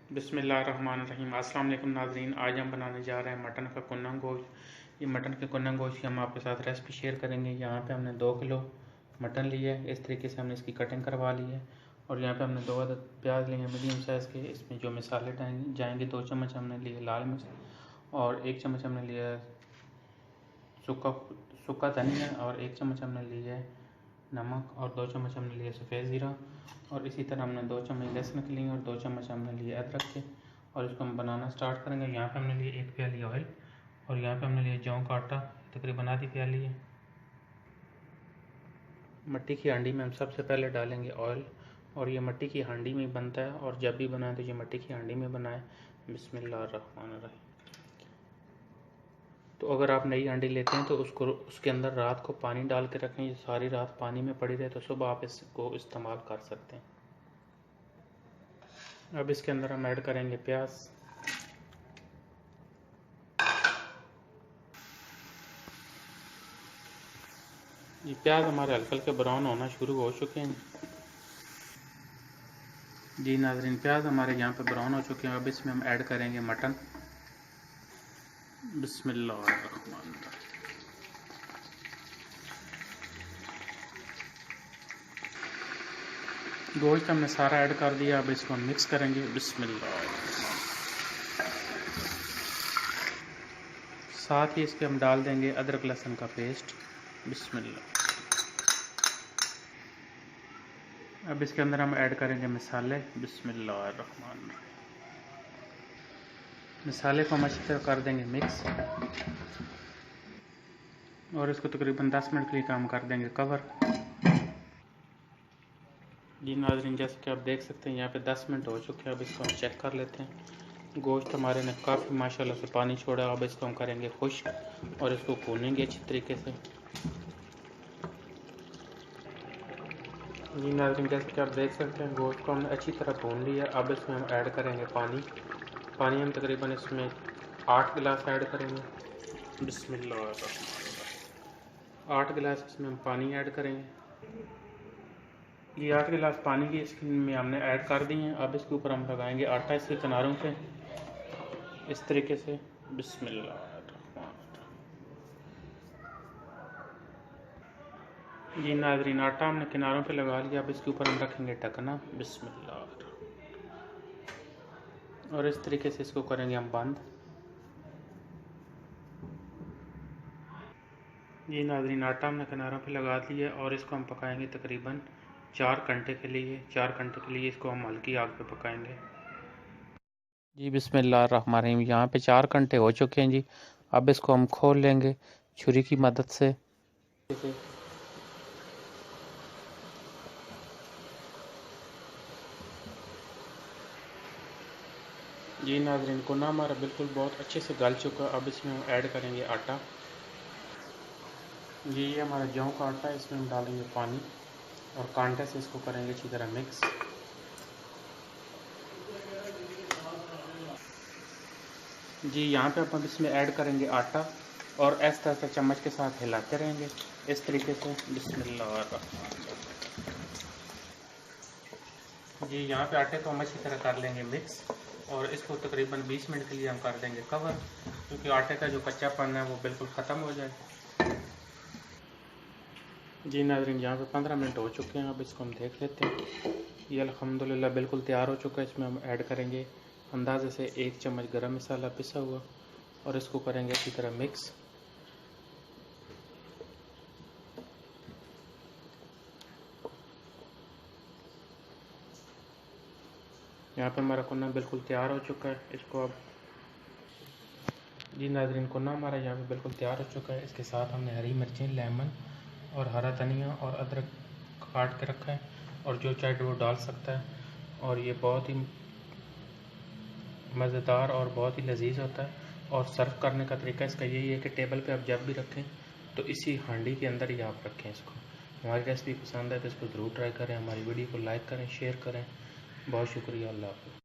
बिस्मिल्लाहिर्रहमानिर्रहीम। अस्सलाम वालेकुम नाज़रीन, आज हम बनाने जा रहे हैं मटन का कुन्ना गोश्त। ये मटन के कुन्ना गोश्त की हम आपके साथ रेसिपी शेयर करेंगे। यहाँ पे हमने 2 किलो मटन लिया है। इस तरीके से हमने इसकी कटिंग करवा ली है। और यहाँ पे हमने 2 अदद प्याज लिए हैं मीडियम साइज़ के। इसमें जो मसाले जाएंगे 2 चम्मच हमने लिए लाल मिर्च और 1 चम्मच हमने लिया सूखा धनिया और 1 चम्मच हमने लिया है नमक और 2 चम्मच हमने लिए सफ़ेद ज़ीरा और इसी तरह हमने 2 चम्मच लहसुन के लिए और 2 चम्मच हमने लिए अदरक के। और इसको हम बनाना स्टार्ट करेंगे। यहाँ पे हमने लिए 1 प्याली ऑयल और यहाँ पे हमने लिए जौ का आटा तकरीबन आधी प्याली है। मट्टी की हांडी में हम सबसे पहले डालेंगे ऑयल और ये मट्टी की हांडी में बनता है और जब भी बनाए तो ये मट्टी की हांडी में बनाए। बिस्मिल्लाहिर्रहमानिर्रहीम। तो अगर आप नई हांडी लेते हैं तो उसके अंदर रात को पानी डाल के रखें। ये सारी रात पानी में पड़ी रहे तो सुबह आप इसको इस्तेमाल कर सकते हैं। अब इसके अंदर हम ऐड करेंगे प्याज। ये प्याज हमारे हल्के हल्के ब्राउन होना शुरू हो चुके हैं। जी नाज़रीन, प्याज हमारे यहाँ पे ब्राउन हो चुके हैं। अब इसमें हम ऐड करेंगे मटन। बिस्मिल्लाहिर्रहमानिर्रहीम। गोश्त हमने सारा ऐड कर दिया। अब इसको हम मिक्स करेंगे। बिस्मिल्लाह। साथ ही इसके हम डाल देंगे अदरक लहसुन का पेस्ट। बिस्मिल्लाह। अब इसके अंदर हम ऐड करेंगे मसाले। बिस्मिल्लाहिर्रहमानिर्रहीम। मसाले को हम अच्छी तरह कर देंगे मिक्स और इसको तकरीबन 10 मिनट के लिए काम कर देंगे कवर। जी नाज़रीन, जैसे कि आप देख सकते हैं यहाँ पे 10 मिनट हो चुके हैं। अब इसको हम चेक कर लेते हैं। गोश्त हमारे ने काफ़ी माशाल्लाह से पानी छोड़ा। अब इसको हम करेंगे खुश्क और इसको भूनेंगे अच्छी तरीके से। जी नाज़रीन, जैसे कि आप देख सकते हैं गोश्त को हमने अच्छी तरह भून लिया। अब इसमें हम ऐड करेंगे पानी हम तकरीबन इसमें 8 गिलास ऐड करेंगे। बिस्मिल्लाह। 8 गिलास इसमें हम पानी ऐड करेंगे। ये 8 गिलास पानी की इसमें हमने ऐड कर दी हैं। अब इसके ऊपर हम लगाएंगे आटा इसके किनारों पे इस तरीके से। बिस्मिल्लाह। जी नाज़रीन, आटा हमने किनारों पे लगा लिया। अब इसके ऊपर हम रखेंगे ढकना। बिस्मिल्लाह। और इस तरीके से इसको करेंगे हम बंद। जी नाज़रीन, आटा हमने किनारों पे लगा दिया और इसको हम पकाएंगे तकरीबन 4 घंटे के लिए। 4 घंटे के लिए इसको हम हल्की आग पे पकाएंगे। जी बिस्मिल्लाहिर्रहमानिर्रहीम। यहाँ पे 4 घंटे हो चुके हैं जी। अब इसको हम खोल लेंगे छुरी की मदद से। जी नाज़रीन, कुन्ना हमारा बिल्कुल बहुत अच्छे से गल चुका है। अब इसमें हम ऐड करेंगे आटा। ये हमारा जौ का आटा है। इसमें हम डालेंगे पानी और कांटे से इसको करेंगे अच्छी तरह मिक्स। जी यहाँ पे अब इसमें ऐड करेंगे आटा और ऐसा ऐसा चम्मच के साथ हिलाते रहेंगे इस तरीके से। बिस्मिल्लाह। जी यहाँ पे आटे को हम अच्छी तरह कर लेंगे मिक्स और इसको तकरीबन 20 मिनट के लिए हम कर देंगे कवर, क्योंकि आटे का जो कच्चापन है वो बिल्कुल ख़त्म हो जाए। जी नाज़रीन, यहाँ पे 15 मिनट हो चुके हैं। अब इसको हम देख लेते हैं। ये अल्हम्दुलिल्लाह बिल्कुल तैयार हो चुका है। इसमें हम ऐड करेंगे अंदाज़े से 1 चम्मच गरम मसाला पिसा हुआ और इसको करेंगे अच्छी तरह मिक्स। यहाँ पे हमारा कुन्ना बिल्कुल तैयार हो चुका है। इसको अब जी नाज़रीन, कुन्ना हमारा यहाँ पे बिल्कुल तैयार हो चुका है। इसके साथ हमने हरी मिर्चें, लेमन और हरा धनिया और अदरक काट के रखा है और जो चाहे वो डाल सकता है। और ये बहुत ही मज़ेदार और बहुत ही लजीज होता है। और सर्व करने का तरीका इसका यही है कि टेबल पे आप जब भी रखें तो इसी हांडी के अंदर ही आप रखें इसको। हमारी रेसिपी पसंद है तो इसको ज़रूर ट्राई करें। हमारी वीडियो को लाइक करें, शेयर करें। बहुत शुक्रिया। अल्लाह हाफ़िज़।